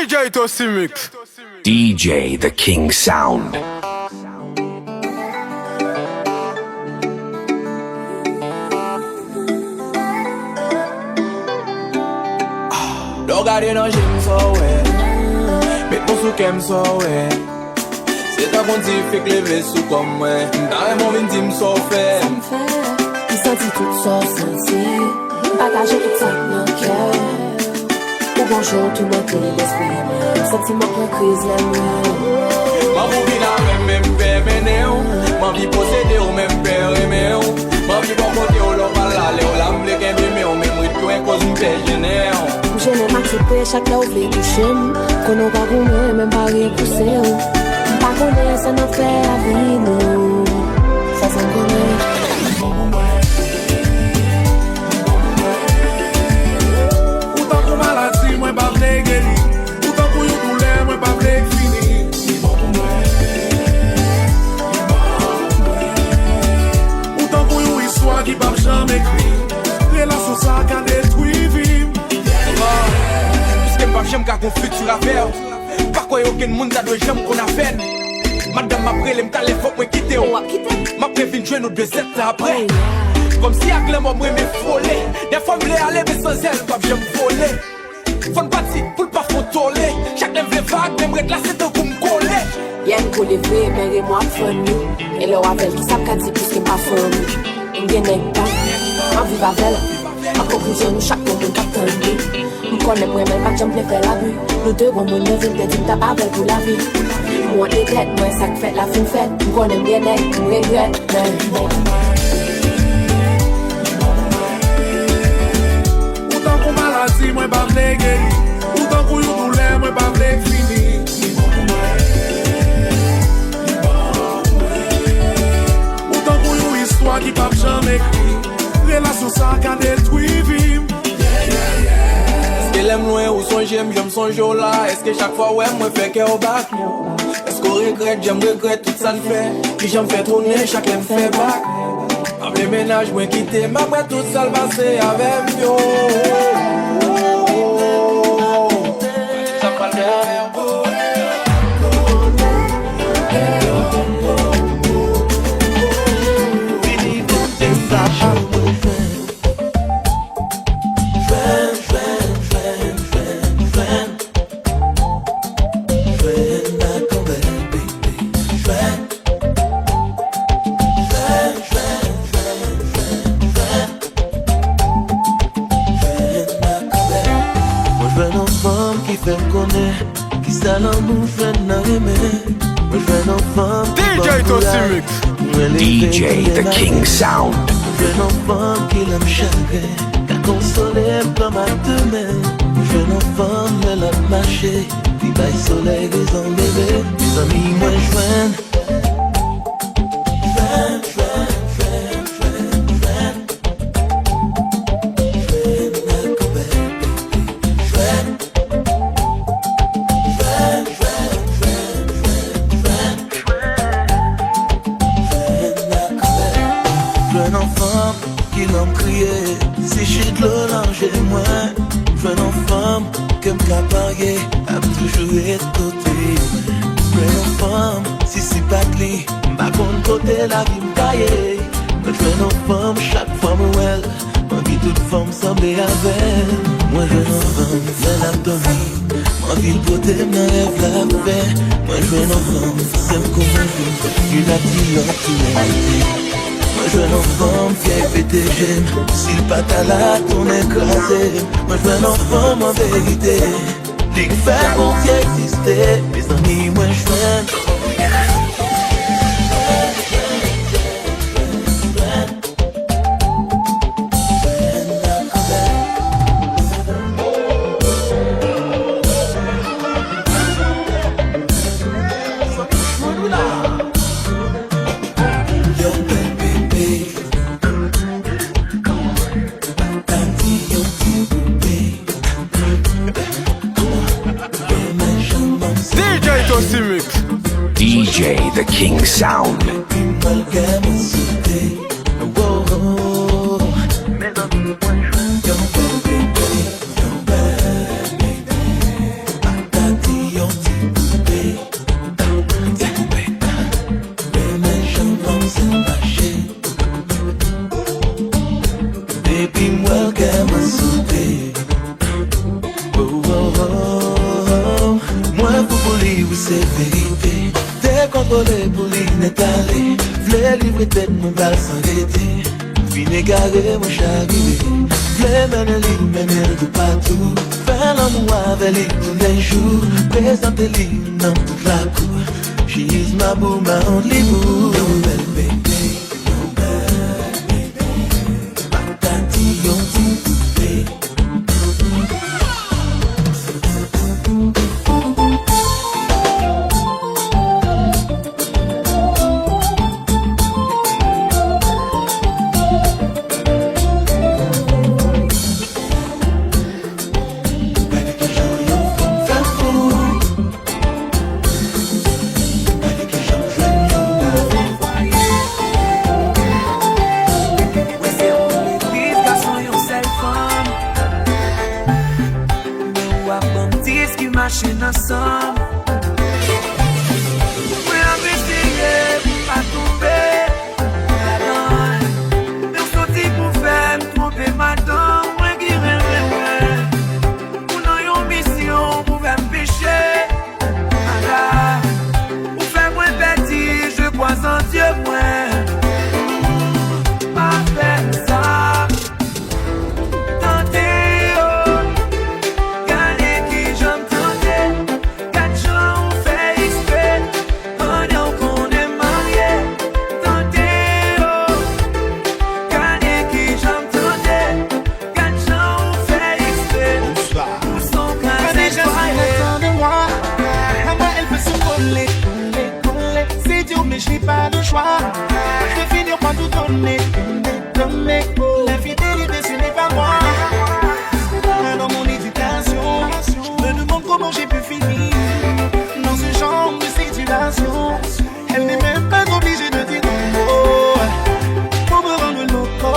DJ Tosi Mix. DJ The King Sound. Regardez dans j'aime ça ouais. Mais ton sou qu'aime ça ouais. C'est ta qu'on dit fait que lever sous comme moi. Dans mon vin dit m'so fait. Il sentit tout ça senti. Partager tout ça dans le cœur. Au bonjour tout le monde l'esprit. Sentiment qu'on crise la nuit. Ma vie la même père menéo. Ma vie possédée au même père aimé. Ma vie bon côté au l'on va l'aller. Au l'amble qu'un bébé au même rythme. Toi cause m'père généo. Je n'aime accepter chaque là où v'lez toucher. Qu'on n'a pas goûté, même pas repousser. Pas connaître, ça n'a fait la vie, nous. Ça s'en connaît. Autant pour maladie, moi pas v'lez guéri. Autant pour yon douleur, moi pas v'lez fini. Autant pour yon histoire qui pas jamais écrit. Relation ça qu'a détruit vie. Puisque m'pa j'aime qu'a qu'on futur à faire. Pas quoi aucun monde a de j'aime qu'on a fait. Madame m'a prélé m'ta les faut moi quitter. M'a prévenu jouer nous 2 ans après. Comme si à clé moi me frôler. Des fois m'l'ai aller mais sans elle pas j'aime voler. Faut partir pour pas contrôler. Chaque lève les vagues même là c'est pour me coller. Y'a une colle vraie, mais et moi funny. Et le rappel qui s'appelle dit plus que ma famille. On vient n'est pas. En vive avec elle. En conclusion nous chaque monde captain. Nous connaissons moi même pas j'aime faire la vue. Nous deux bon monde vient de dire t'as pas belle pour la vie. Moi des têtes, moi ça fait la fin fête. Nous connaissons bien net, nous regrette. Autant pour maladie, moi pas v'lez guéri. Autant pour yon douleur, moi pas v'lez fini. Autant pour yon histoire qui pas jamais écrit. Relation ça qu'a détruit vie. Est-ce qu'elle aime loin ou son j'aime son jour là. Est-ce que chaque fois ouais moi fait qu'elle au bac. Est-ce qu'on regrette, j'aime regrette tout ça le fait. Puis j'aime fait tourner, chaque aime fait bac. Après ménage, moi quitter, mais après tout ça le passé avec yo. Ça va faire. DJ Tosi Mix. DJ The King Sound. Jeune enfant qui l'aime chagrin, qu'a consolé par ma demain. Jeune enfant, elle a marché, puis baille soleil, raison bébé. Mes amis, moi joignent. A toujours été côté. Jeune femme, si c'est pas clé, ma bonne côté la vie m'taille. Jeune femme, chaque fois moi vie toute femme semble avec. Moi jeune femme, c'est l'abdomen. Ma vie beauté, ma rêve la paix. Moi jeune femme, c'est comme un vie. Une attire qui m'aime. Moi jeune femme, vieille pété j'aime. Si le patala tourne écrasé. Moi jeune femme en vérité. Dès que faire qu'on y existait, mes amis, moi je DJ The King Sound. c'est vérité. Décontrôlé pour l'inétalé. V'lais livrer tête, mon bal s'arrêter. Fin égaré, mon charrivé. V'lais mener l'île, mener de partout. Faire l'amour avec lui tous les jours. Présenter l'île dans toute la cour. She is my boo, my only boo. Yo, belle baby, yo, belle baby. Ma tati, yo, poupée. Machine ensemble. Oui, on va essayer à trouver la donne. Mais on sortit pour faire me tromper madame. Moi qui rêve, pour nous une mission, pour faire me pécher. Pour faire moins petit, je crois en Dieu, moi. Pas faire ça. Je n'ai pas de choix, je vais finir par tout donner. L'infidélité ce n'est pas moi. Dans mon éducation, je me demande comment j'ai pu finir dans ce genre de situation. Elle n'est même pas obligée de dire un mot pour me rendre loco.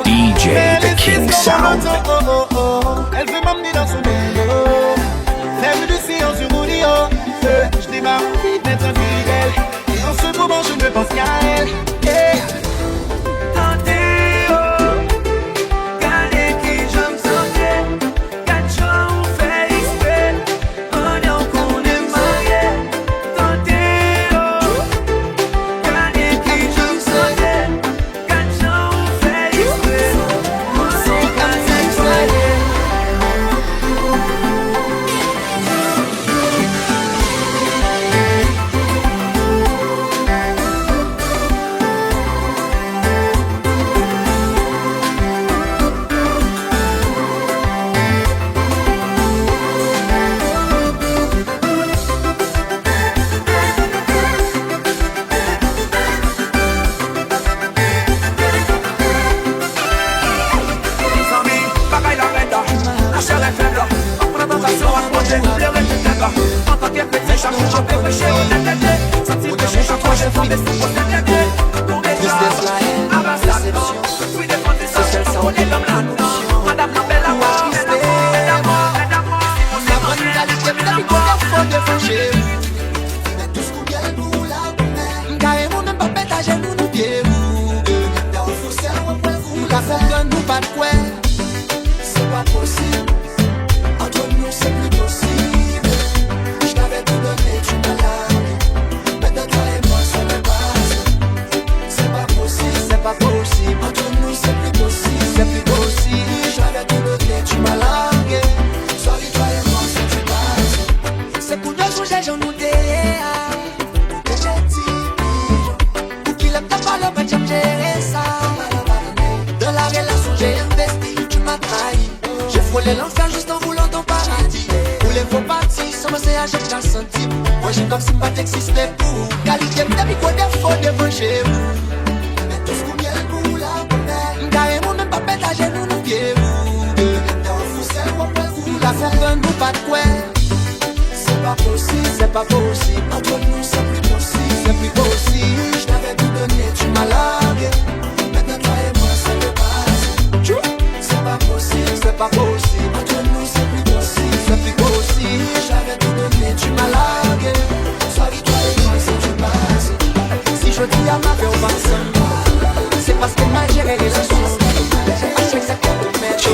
DJ The King Sound. Elle veut m'emmener dans son mundo. Elle veut de séance sur audio. Je démarre d'être infidèle. Et en ce moment je ne pense qu'à elle. Yeah. C'est parce qu'elle m'a géré les ressources. À chaque secteur de mettre.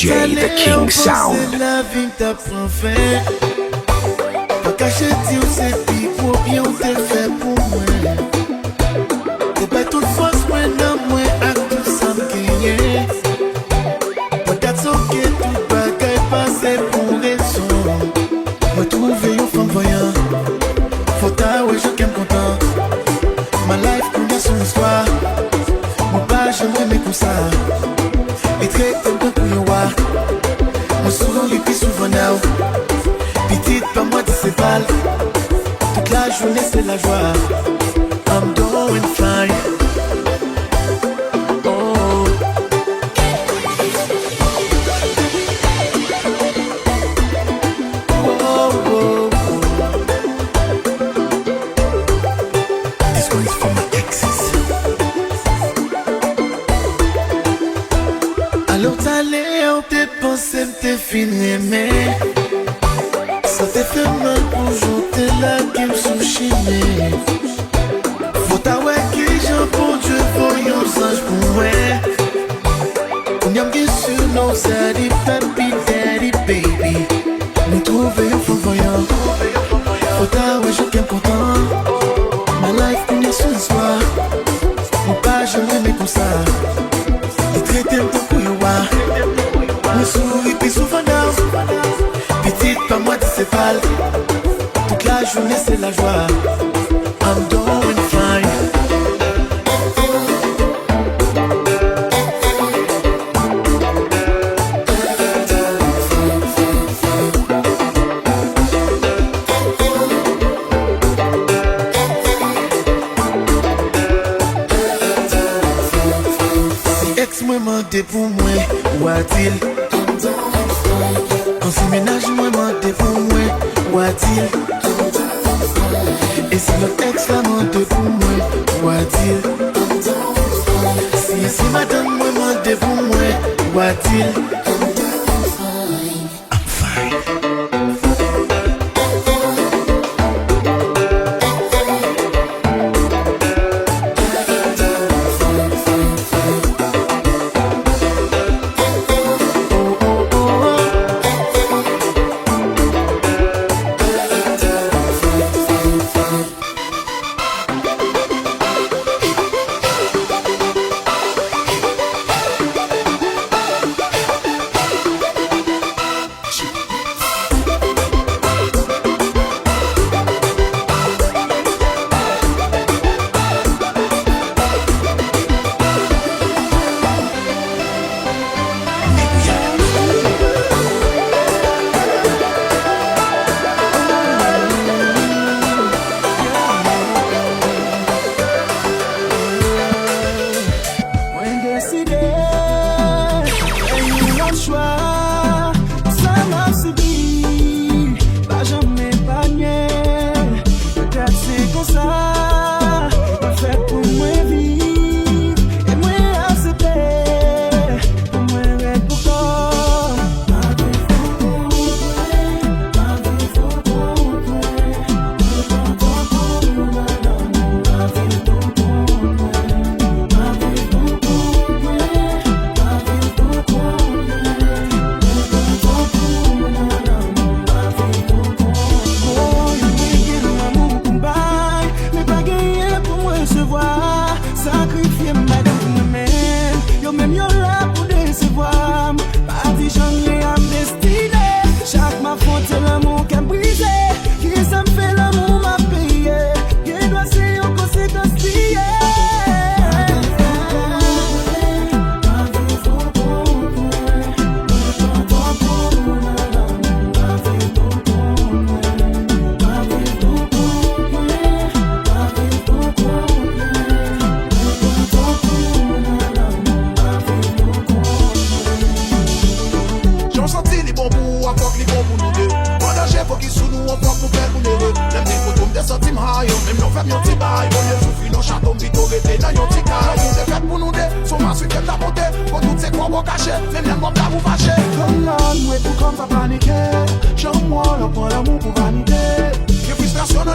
DJ The King Sound. La vie t'apprend fait. Pas cacher dire c'est pis pour bien on te fait pour moi. T'es pas toute force moi non moi à tout ça m'gagne. But that's okay tout bagaille passer pour raison. Moi trouver une femme voyant. Faut ta ouais je qu'aime content. Ma life connaît son histoire. Mon pas j'aimerais mes comme ça. Et très content pour you voir. Moi souvent les plus souvent now. Petite pas moi tu sais pas. Toute la journée c'est la joie. I'm doing fine. Oh. Oh, oh, oh. This one is for my exes. Alors t'allais, on t'est pensé, m't'es fini, mais ça t'est fait mal pour jouer, t'es là qui m'souchine. Faut t'avoir qui j'en pour Dieu, voyons singe pour moi. On y a m'gué sur nos daddy, papi, daddy, baby. Nous trouver un fond voyant. Faut t'avoir, je qu'aime content. Ma life connaît son histoire. Mon pas, j'aimerais mais comme ça. Et traiter le temps pour you voir. Me souris puis souvent down. Petite pas moi tu sais pas. Toute la journée c'est la joie. I'm doing fine. Si ex moi mandé pour moi, ou a-t-il? En si ménage moi mandé pour moi, ou a-t-il? Et si notre ex la mandé pour moi, ou a-t-il? Si madame moi mandé pour moi, ou a-t-il? I'm fine.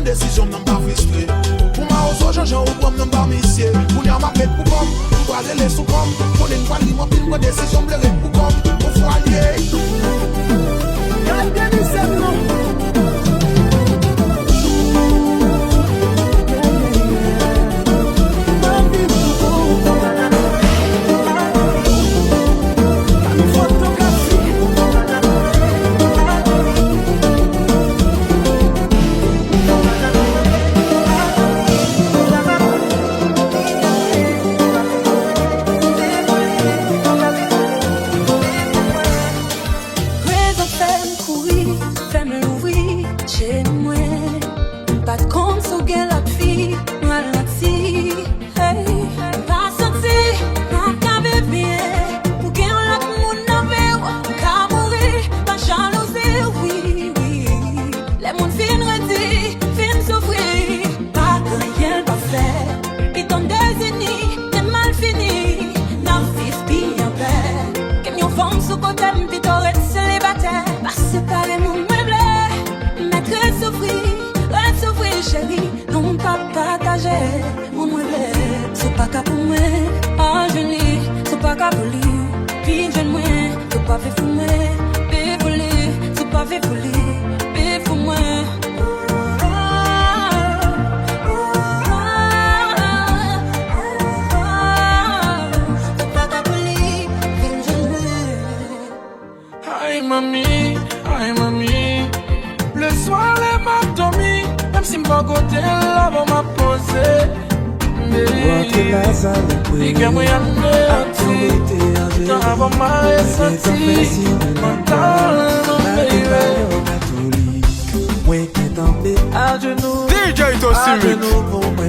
Décision n'a pas frustré. Pour ma hausse, j'en ai comme n'a pas missé. Pour n'y avoir pas de pour comme, pour aller les sous comme, pour les fois, il m'a pris une décision, pour les pour comme. soigner. Gardez les serments.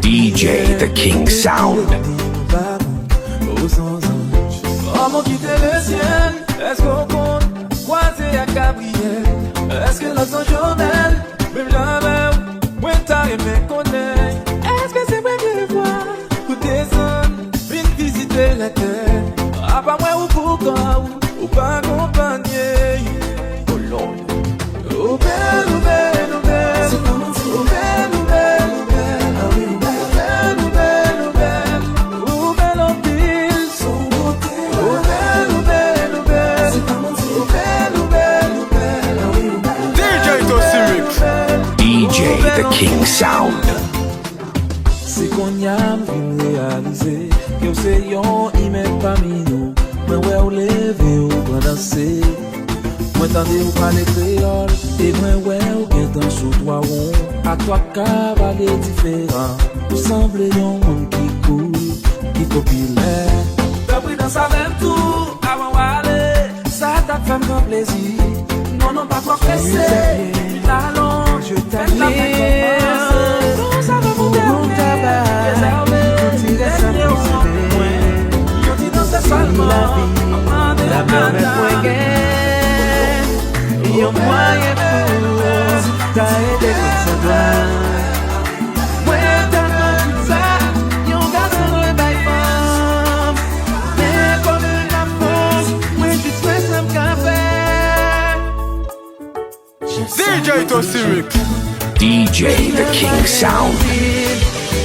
DJ The King Sound. Comment quitter le ciel? Est-ce qu'on compte croiser à Gabriel? Est-ce que Los Angeles, même jamais, moi t'as aimé connaître? Est-ce que c'est vrai de voir? Pour tes zones, viens visiter la terre. À part moi ou pourquoi, ou pas accompagner. Oh Lord. Oh belle, oh belle, oh belle. C'est comment c'est? Oh belle, oh belle, oh belle. Ah oui, oh belle, oh belle, oh belle. Oh belle en pile, son beauté. Oh belle, oh belle, oh belle. C'est comment c'est? Oh belle, oh belle, oh belle. Ah oui, oh belle. DJ The King Sound. C'est qu'on y a vu réaliser que c'est yon email parmi nous. Mais ouais, on lève ou prend danser. Moi t'entendais ou parler créole. Et moi ouais, ou bien dans sous toi rond. À toi cavalier différent. Vous semblez yon monde qui coule, qui populaire. T'as pris dans sa même tour avant d'aller. Ça t'a fait grand plaisir. Non, non, pas trop pressé. Allons, je t'admire. Ça va vous tabac. La mer est point gaine. Y'a moyen pour t'as aidé comme ça doit. Ouais, t'as tout ça. Y'a un garçon dans le bail femme. Mais comme la force, moi je souhaite un café. DJ Tossimic. DJ The King Sound.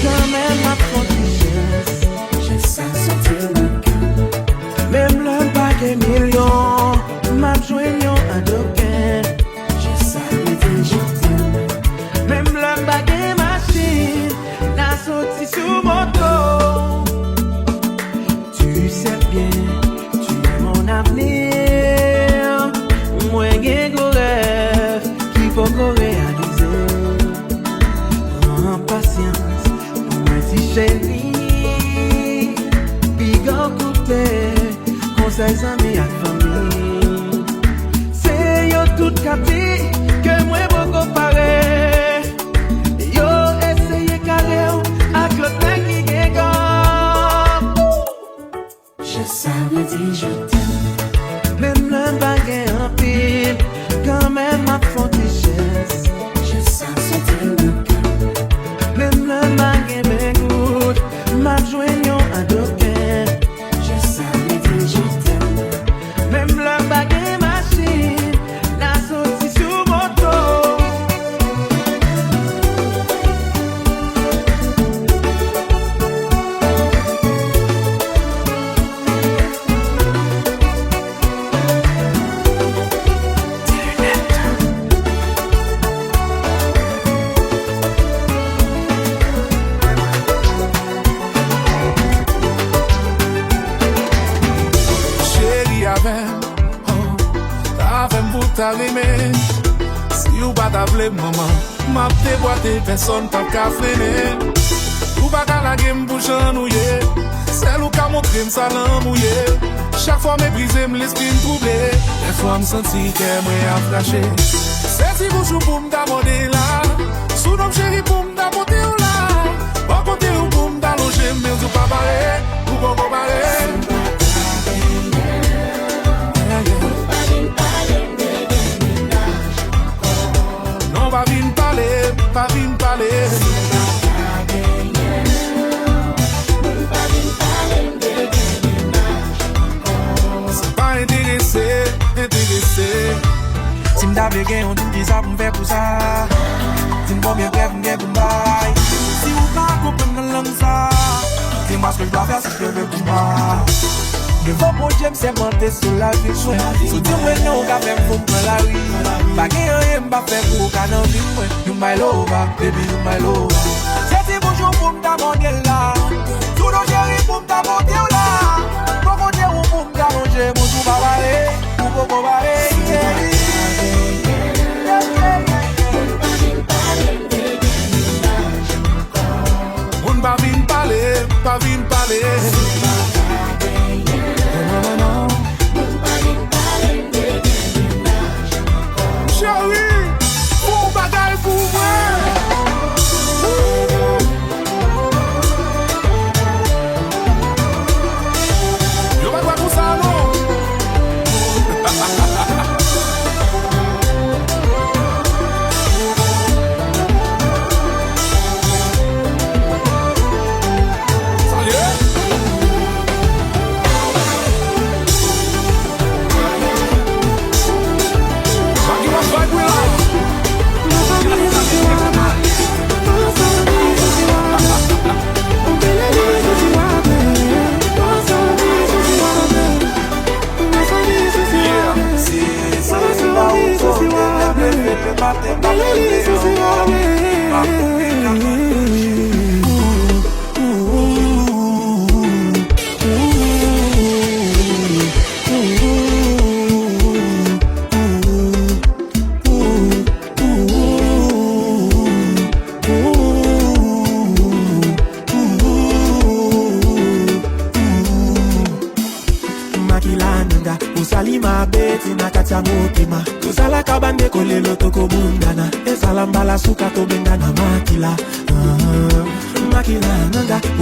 Quand même ma prodigiesse, je sais sortir le cœur. Même le baguette million, m'a joignant à d'aucun. Je savais que je t'aime. Même le baguette machine, n'a sorti sous mon dos. Tu sais bien, tu es mon avenir. Moi j'ai un rêve qui faut qu'on réalise. Prends patience pour moi si chérie. Big up conseils amis à famille. C'est yo tout capté que moi beaucoup pareil. Yo essayé carré avec le temps qui gagne. Je savais dire je t'aime. Même le baguette en pile, quand même ma frontichesse. Je sais sortir le cœur. Même le baguette m'écoute, m'a joignant à d'aucun. Même la baguette machine n'a sorti sur mon dos. ta remè. Si ou pas t'appelé maman, m'a déboîté, personne pas qu'à freiner. Ou pas qu'à la game pour chanouiller, celle ou qu'à montrer m'sa l'embouiller. Chaque fois méprisé, m'l'esprit m'troublé. Des fois m'senti qu'elle m'a flashé. C'est si vous chou pour m'damonder là, sous nom chéri pour m'damonter ou là. Bon côté ou pour m'dalonger, mais ou pas barré, ou pas barré. Pas vin parler, pas vin parler. C'est pas intéressé, intéressé. Si m'dave gen, on dit ça pour m'fait pour ça. Si m'combien bref, m'gen pour m'baille. Si vous pas comprendre la langue ça, dis-moi ce que je dois faire si je veux pour moi. Devant mon Dieu, c'est monter sur la vie. Sous dire ouais non, quand même faut me la rue. Pas qu'il y ait rien à faire pour qu'à n'en vivre. You my lover, baby, you my lover. C'est bonjour pour m'demander là. Tout le chéri pour m'demander là. Pour qu'on dise ou pour m'demander, mon tout va barrer. Ou pour qu'on barrer. On va vin parler, pas vin parler. Chérie, pour bagaille pour moi. Yo pas quoi pour ça non.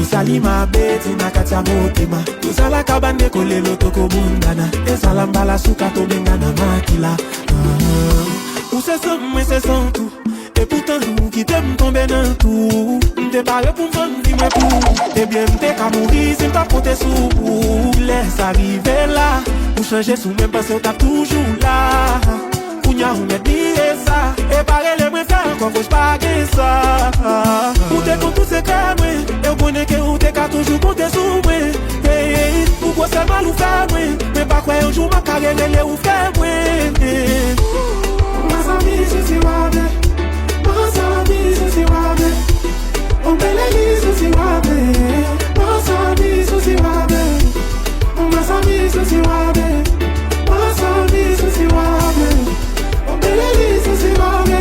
Salima beti na katia motema Kusala kabande kole lotoko bundana Esalamba la suka to bengana makila Ou c'est ça, mais c'est sans tout Et pourtant nous qui t'aime tomber dans tout M'te parle pour m'en dire moi pour Et bien m'te qu'à mourir si m'ta compter sous Laisse arriver là Ou changer sous même parce que t'as toujours là Kounya ou me dire ça Et pareil les me faire encore faut pas que ça Ou t'es con tout c'est comme et ou connais que ou t'es qu'à toujours compter sous moi Pourquoi c'est mal ou faire moi Mais pas quoi un jour ma carrière elle ou faire moi Ma famille je suis wabe Ma famille je suis wabe On belle lise je suis wabe Ma famille je suis wabe Ma famille je suis wabe Ma famille je suis wabe On belle lise je suis wabe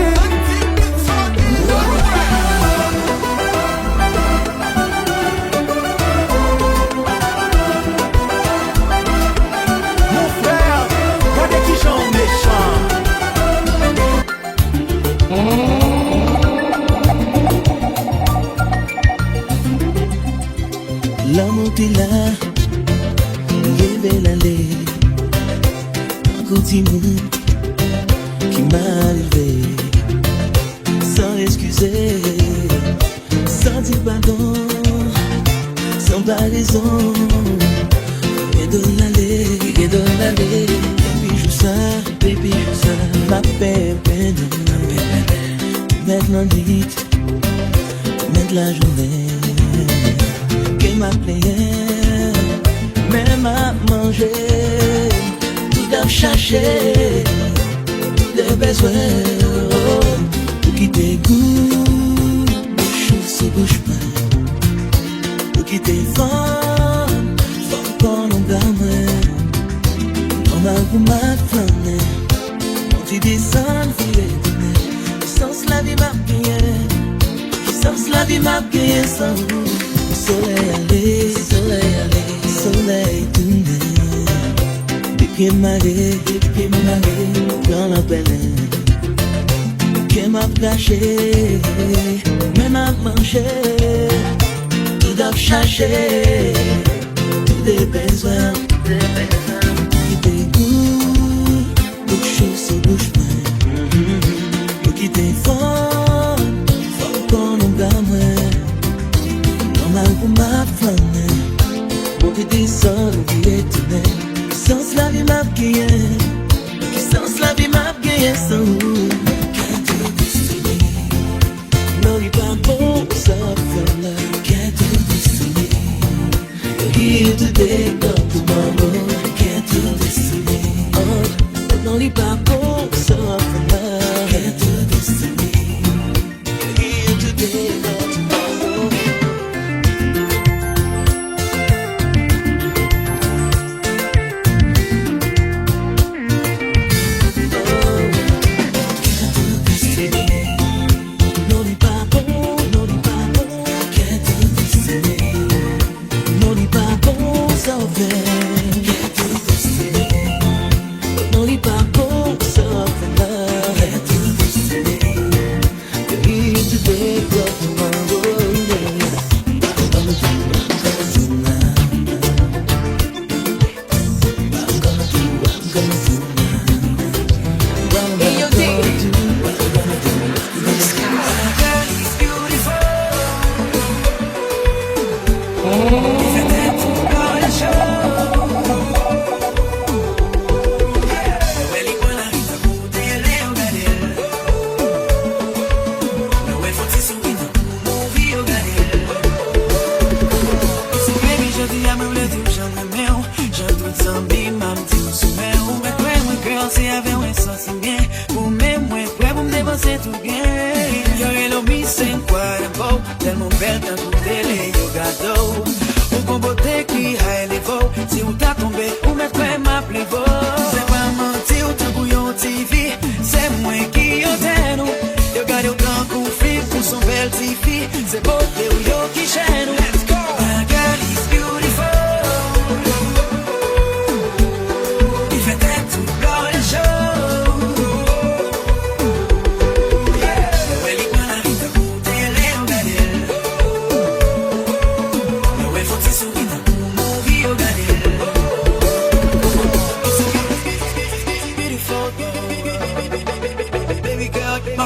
L'amour t'es là, il est l'aller. Un petit monde qui m'a arrivé, sans excuser, sans dire pardon, sans raison. Et de l'aller, baby joue ça, ma peine, maintenant dit, mettre la journée. Ma prière, même à manger, tout à chercher, des besoins, pour quitter goût, bouche sous bouche pas, pour quitter femme, qu'on en blâme, on va vous m'afflamer, on t'y m'a gagné sans soleil aller, soleil tourner. Depuis ma vie, dans la peine, qui m'a caché, mais m'a mangé, tout a cherché, tout des besoins, qui t'écoute, beaucoup de choses se bougent. Qui t'es fort qu'on nous gagne. Normal pour ma femme, pour qui t'es seul, qui est tourné. Sans la vie m'a gagné, sans la vie m'a gagné sans vous. Can't do this to me. Non, il pas bon, ça fait là. Can't do this to me. You're here today, come tomorrow. Can't do this to me. Oh, non, il pas bon, ça fait là. Can't do this to me. You're here today, not tomorrow. Can't do this to me. Non, il pas bon, non, il pas bon. Can't do this to me. Non, il pas bon, ça fait. Can't do this to me. Non, il pas bon, ça fait là. Can't do this to me. You're here today, but tomorrow, yeah. I'm gonna do now. I'm gonna do now. Hey, yo, D. Tellement belle d'un coup télé, yo gado. Ou qu'on beauté qui a élevé. Si ou t'as tombé, ou mettre ma plévo. C'est pas menti ou t'as bouillon TV. C'est moi qui yo t'aime. Yo gade au grand coup flip pour son belle TV. C'est beauté ou yo qui chaîne. Let's go. My girl is beautiful. Il fait tête tout blanc les shows.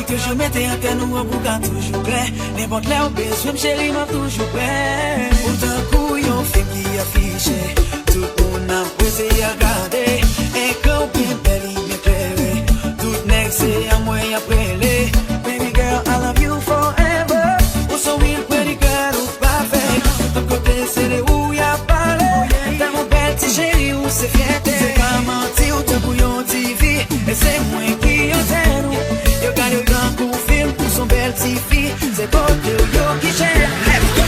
Que je mettais un tel ou un boucan toujours prêt. N'importe là où besoin, chérie, m'a toujours prêt. Pourtant, couillon, fait qui affiche. Tout le monde a pressé à regarder. Et quand bien belle, il m'éclairait. Tout next, c'est à moi après les. Baby girl, I love you forever. Ou so real, pretty girl, ou parfait. Ton côté, c'est les où y'a parlé. T'as mon belle petit chéri, ou c'est fierté. C'est pas menti, ou t'as bouillon TV. Et c'est moi qui en t'aime. Yo gade au grand coup film pour son belle TV. C'est beau de yo qui gère. Let's go!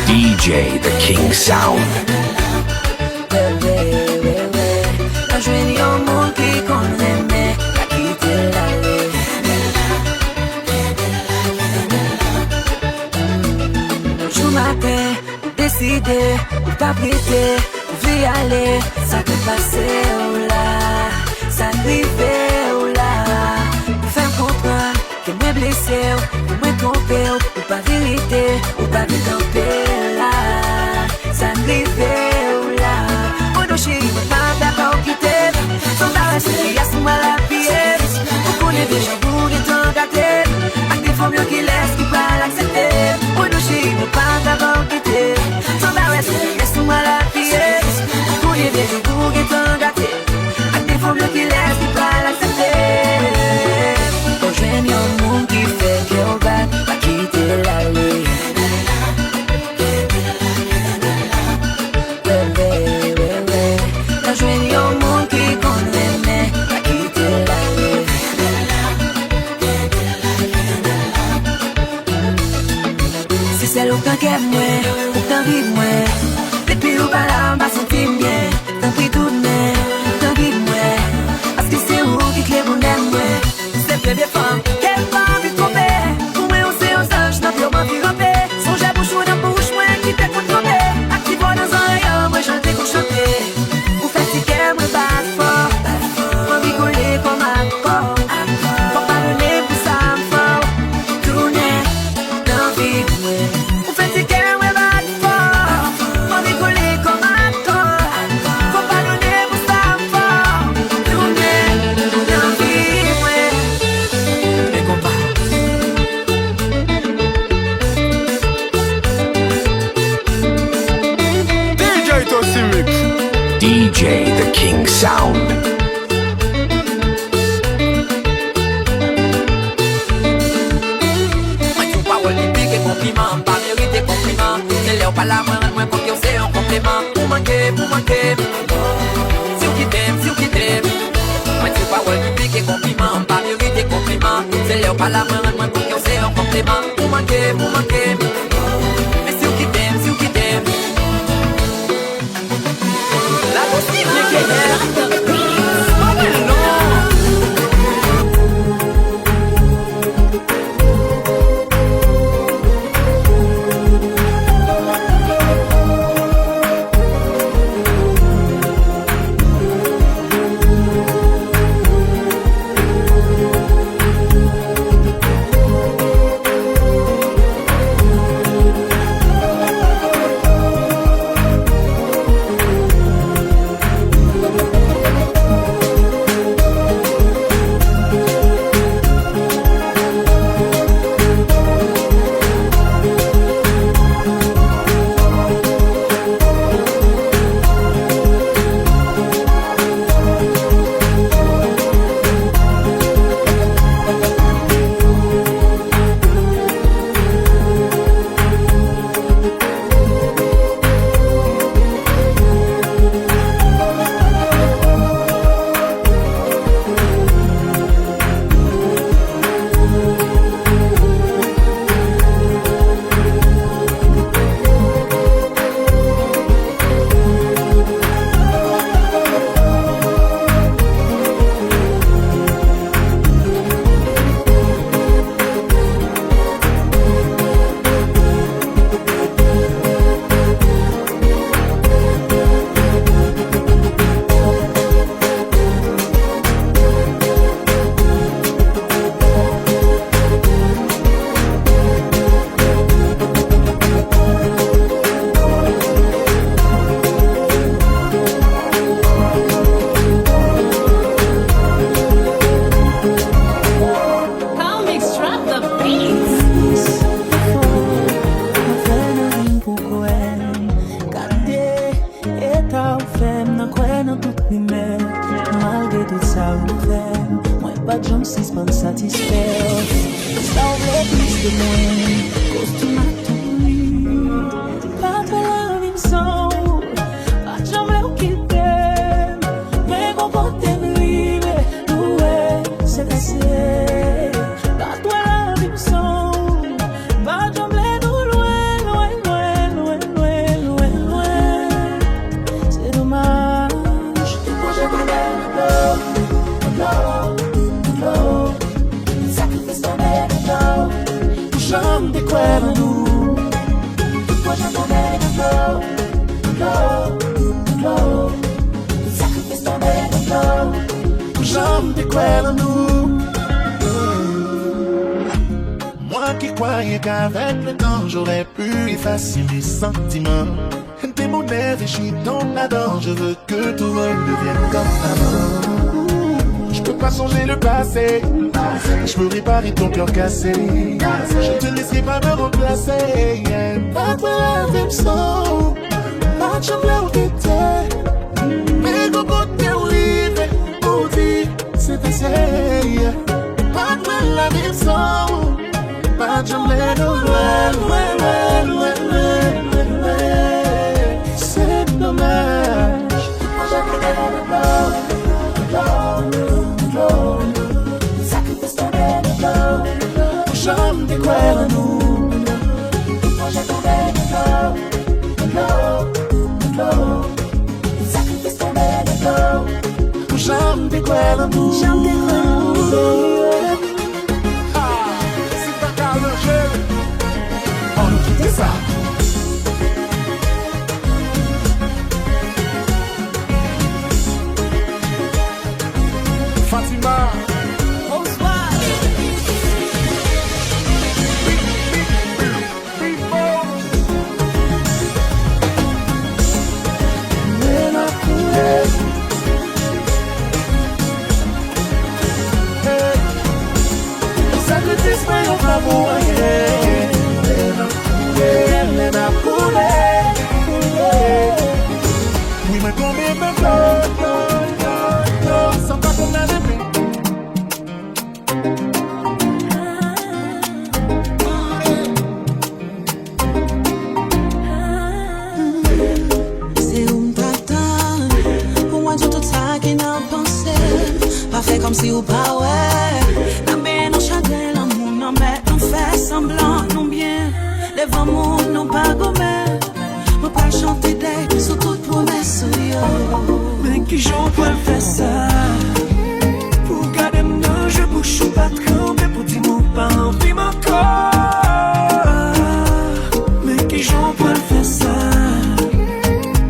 DJ The King Sound. Décider, pas prêter, vie aller, ça peut passer ou là, ça arrive ou là, faire comprendre que me blessé, ou me tromper, ou pas vérité, ou pas de camper là, ça arrive ou là, on doit chérir, pas d'accord quitter, sans arracher, y'a ce mal à pied, on connaît déjà pour les temps gâtés, avec des formes qui laissent, qui pas l'accepter, on doit chérir, pas d'accord quitter. Laisse-moi la pièce, pour les vieux jours qui t'ont gâté. À des formes qui laissent, t'en qu'aime moi, ou t'en vive moi. Depuis ou pas là, m'a senti bien. T'en prie tout mais, t'en vive moi. Parce que c'est où qui clé mon aime moi. C'est très bien femme, qu'elle pas envie de tromper. Pour moi on sait aux anges, n'a plus envie de ramper. Son j'ai bouche ou dans bouche, moi qui t'ai contre tromper. Active dans un rayon, moi chanter qu'on chanter. Ou fatiguer, moi pas fort. Moi rigoler comme un corps. Faut pas donner pour ça fort. Tourner, dans vie, ouais. Ou fatiguer, moi pas fort. Moi rigoler comme un corps. Faut pas donner pour ça fort. Tourner, dans vie, ouais. Les combats. DJ Tosimix. DJ the King Sound. Moi tu parole qui pique compliment, pas mérité compliment. C'est l'air pas la main, moi pour que c'est un complément. Pour manquer, si vous quittez. Moi tu parole qui pique compliment, pas mérité compliment. C'est l'air pas la main, moi pour que c'est un complément. Pour manquer, mais si vous quittez. La possible guerre. Moi qui croyais qu'avec le temps j'aurais pu effacer mes sentiments. T'es mon rêve et je suis ton adore. Je veux que tout redevienne comme avant. Je peux pas changer le passé, je peux réparer ton cœur cassé. Je te laisserai pas me remplacer. Pas toi la même son, pas de chambre là où t'étais. Mais quand t'es arrivé, on dit c'est assez. Pas toi la même son, pas de chambre là où c'est dommage. Sacrifice ton bel J'aime des quoi nous. Moi j'ai tombé j'aime tes quoi l'amour. J'aime tes quoi l'amour. C'est pas qu'à manger. On nous quitte ça. Fatima. Sacrifice my favor, oui, mais combien de temps, sans pas qu'on a rêvé. C'est où m't'attends, pour moi tout ça qui n'a pensé, pas fait comme si ou pas ouais. Non bien non chagrin l'amour non mais on fait semblant non bien, les vents non pas gommé, on pas chanter des sur toute promesse yo. Mais qui j'en peux faire ça? Pour garder mon je bouge ou pas trembler pour dire mon pas envie mon corps. Mais qui j'en peux faire ça?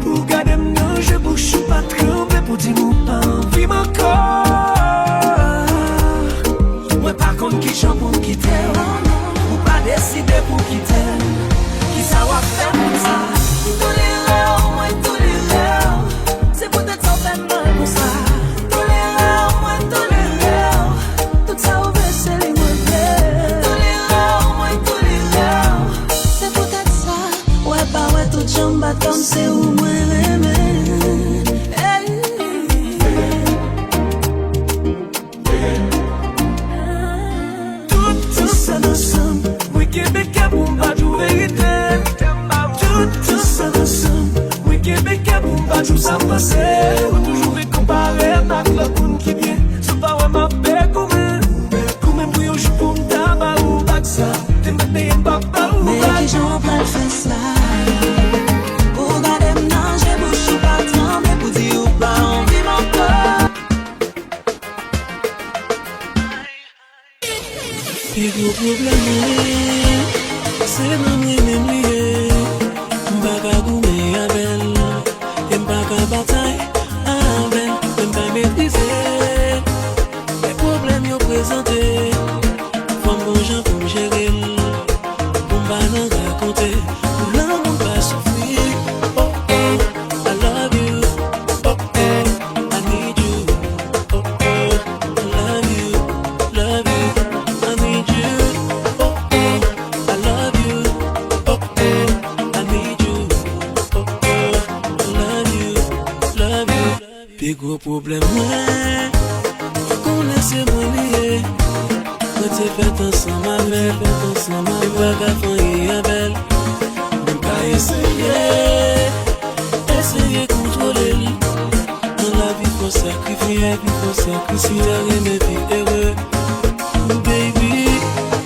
Pour garder mon je bouge ou pas trembler pour dire mon pas envie mon corps. Moi par contre qui j'en pour quitter, ou pas décider pour quitter, qui ça va faire pour ça? Tous les rêves, moi tous les rêves, c'est peut-être ça fait mal pour ça. Tous les rêves, moi tous les rêves, tout ça au c'est les mauvais. Tous les rêves, moi tous les rêves, c'est peut-être ça. Ouais bah ouais tout jambe bâton c'est où moi l'aimer. Tout ça ensemble, oui Québécois pour m'pas tout vérité. Tout ça ensemble, oui Québécois pour m'pas tout ça passé. On toujours les comparer avec la poune qui vient. C'est pas vraiment paix comme même pour je pour m'tabac ou bac ça. T'es ma paye papa ou mais qui j'en peux faire ça? Pour garder mon j'ai bouche ou pas trembler pour dire ou pas envie mon corps. Et gros problème, c'est même lié. M'baka goumer avec, m'baka bataille avec, m'baka maîtriser. Les problèmes y'ont présenté, faut m'bouger pour m'gérer, pour m'bana raconter, pour l'amour pas souffrir. Oh oh, I love you. Oh oh, I need you. Oh oh, I love you, love you. I need you. Oh oh, I love you. Oh oh, I need you. Oh oh, I love you, love you. Puis gros problème ouais, faut qu'on laisse moi lier. Quand t'es fait ensemble avec, et pas qu'à faire belle. Même pas essayer contrôler. Dans la vie faut sacrifier, si t'as rien de vie heureux. Baby,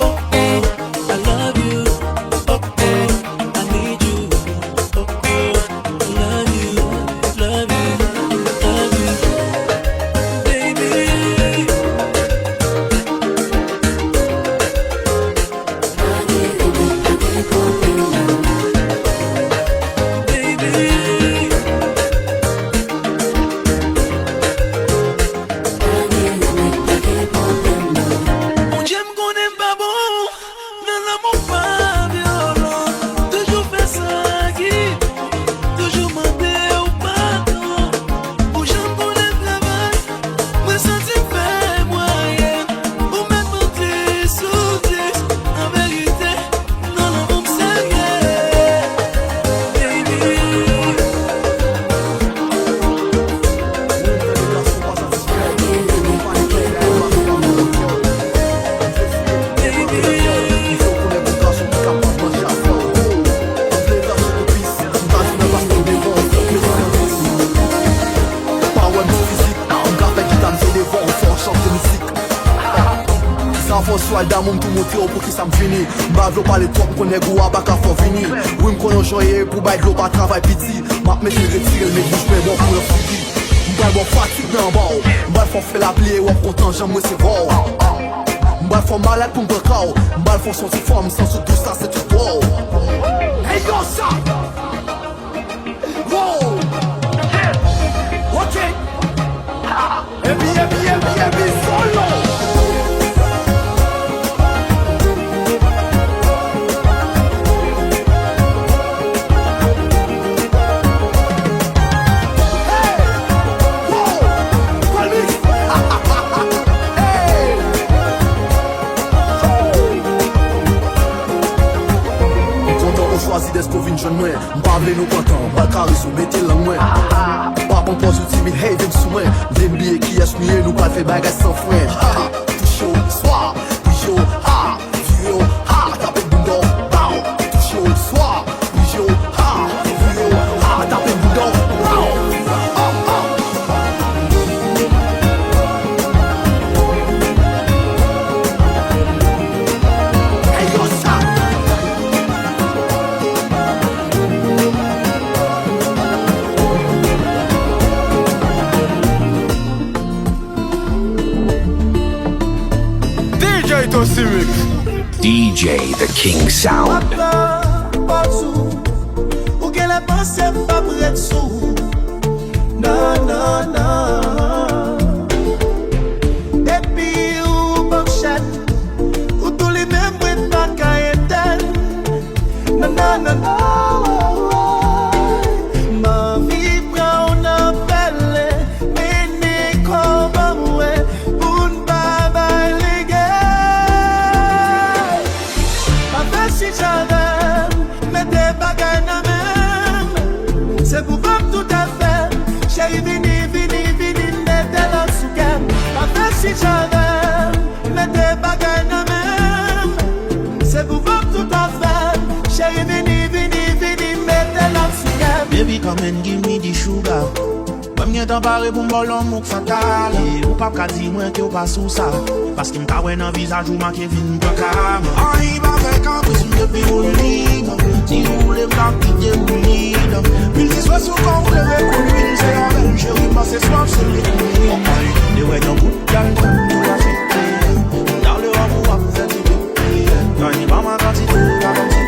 oh oh, I love you. Oh oh, I need you. Oh oh, I love you, love you, love you. Baby, mon Dieu me connaît pas bon, dans l'amour pas violent. Toujours fait ça qui, toujours mentir au pardon. Mon Dieu me connaît travail, moi sentir fait moyen. Pour mettre mon tes sous tes, en vérité, dans l'amour sérieux. Baby. Swal da moun tou mouti ou pou ki sa m fini. Mbav lo pale tok konen gou a baka fò vini. Ou m konon joye pou bay glo pa travay piti. Map me te retire me bouche me bon pou le fidi. M'bral bon fatigue dans bord. M'bral font faire la plie ou content j'aime moi c'est wow. M'bral font malade pour m'brecao. M'bral font son forme sans tout ça c'est tout wow. Hey yo ça. Wow. Ok. Ebi solo. Choisi d'esco vin jeune mwen M'pavle nou kontan, m'bal kari sou mette lang mwen Pa pon pos ou timid, hey vin sou mwen Vle m'biye ki es miye nou pal fe bagay san fwen Touche yo, swa, touche yo, ha Vire yo, ha, tape bundon, bow Touche yo, swa, touche yo, ha Vire yo, ha, tape bundon, bow Hey yo sa DJ The King Sound. Ou que la pensée pas prête sous. Non, non, non. Et puis ou bon chat. Ou tous les mêmes bruits pas qu'à éteindre. Non, non, non, non. Ma vie prend un appel. Mais n'est comme moi. Pour ne pas balayer. Si j'avais, mais des bagages na même. C'est pour voir tout à fait. Chérie, vini, mettez la souquette. Enfin, si j'avais, mais des bagages na même. C'est pour voir tout à fait. Chérie, vini, mettez la souquette. Baby, come and give me the sugar. Mwen mwen tan pare pou m'bolon mouk fatal. Ou pa ka di mwen ki ou pa sou sa. Paske m'ka wè nan visaj ou ma ke vin pa kam. Ay, ba fek an pres mwen pi ou lina. Si ou le m'ka kite ou lina. Pil di swe sou kon ou le ve kou l'huil. Se yon bel chéri pa se swap se le kou. De wè yon kout gal kon nou la fete. Dar le wap ou wap fete pepe. Nan yi pa ma kantite, la kantite.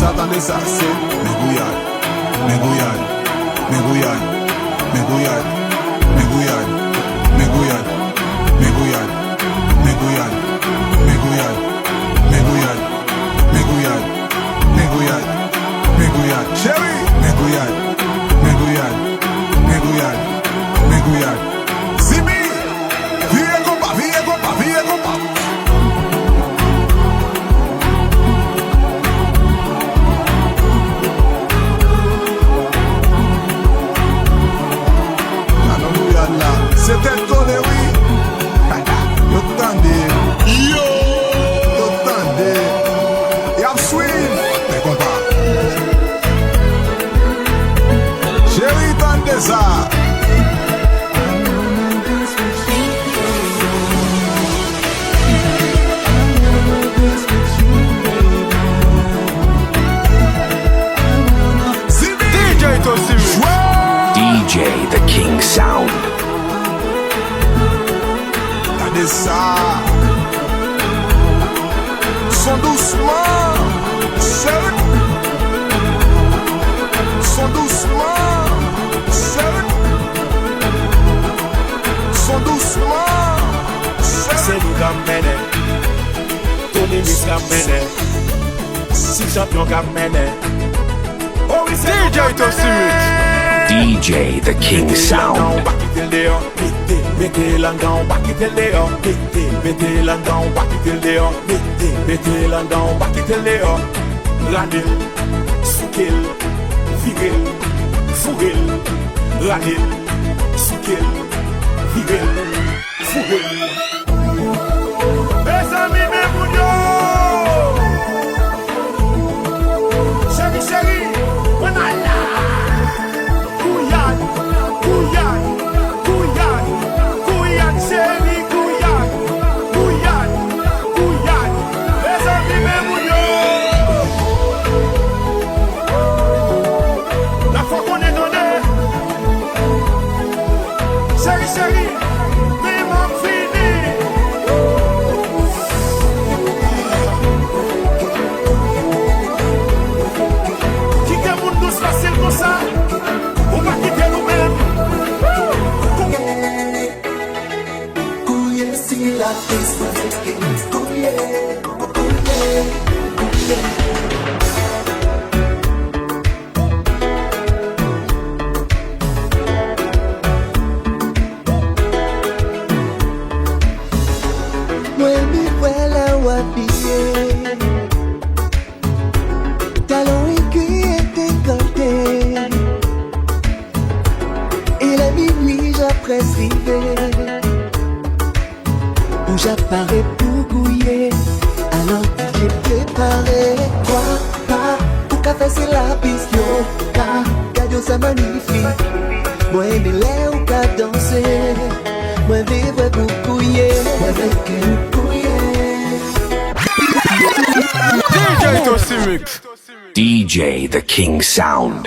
Attendez ça, c'est Mégouillade, Mégouillade, Mégouillade, Mégouillade, Mégouillade, Mégouillade, Mégouillade, Mégouillade, Mégouillade, Mégouillade, Mégouillade, Mégouillade, Mégouillade, chérie, Mégouillade, Mégouillade, Mégouillade, Mégouillade, Zibi, viens compas, viens compas, viens compas. C'était le tour de oui. Yo tande. Yo tande. Y'a suivi. Mais compas. Sound. Regardez ça. Son doucement. Seul. Son doucement. Seul. Son doucement. C'est nous qui menons. Tony Miss qui menons. Si champion qui menons. Oh oui, c'est DJ Tosimix. DJ The King Sound. Mettez l'angan, backit Léo. Mettez l'angan, backit Léo. Mettez l'angan, backit Léo. Ranil, Soukil, Viril, Fouril. Ranil, Soukil, Viril, Fouril. Mes amis, mes mounions. Chéri, chéri, on a là. Couillade, couillade, couillade, couillade, chéri, couillade, couillade, couillade. Mes amis, mes mounions. La fois qu'on est donné. Chéri, chéri, mais m'a fini. Quitter mon douce facile comme ça, on va quitter nous-mêmes. Couillé si la piste couillé, couillé, couillé. Moi mi voilà wapie, talon aiguille et décolleté. Il est minuit, j'appresse river. Où j'apparais pour gouiller. Alors j'ai préparé. Quoi, pas, pour café c'est la piste, yo. Car, cadio ça magnifique. Moi aimer l'air ou qu'à danser. Moi vivre pour couiller. Moi avec une couiller. DJ The King Sound.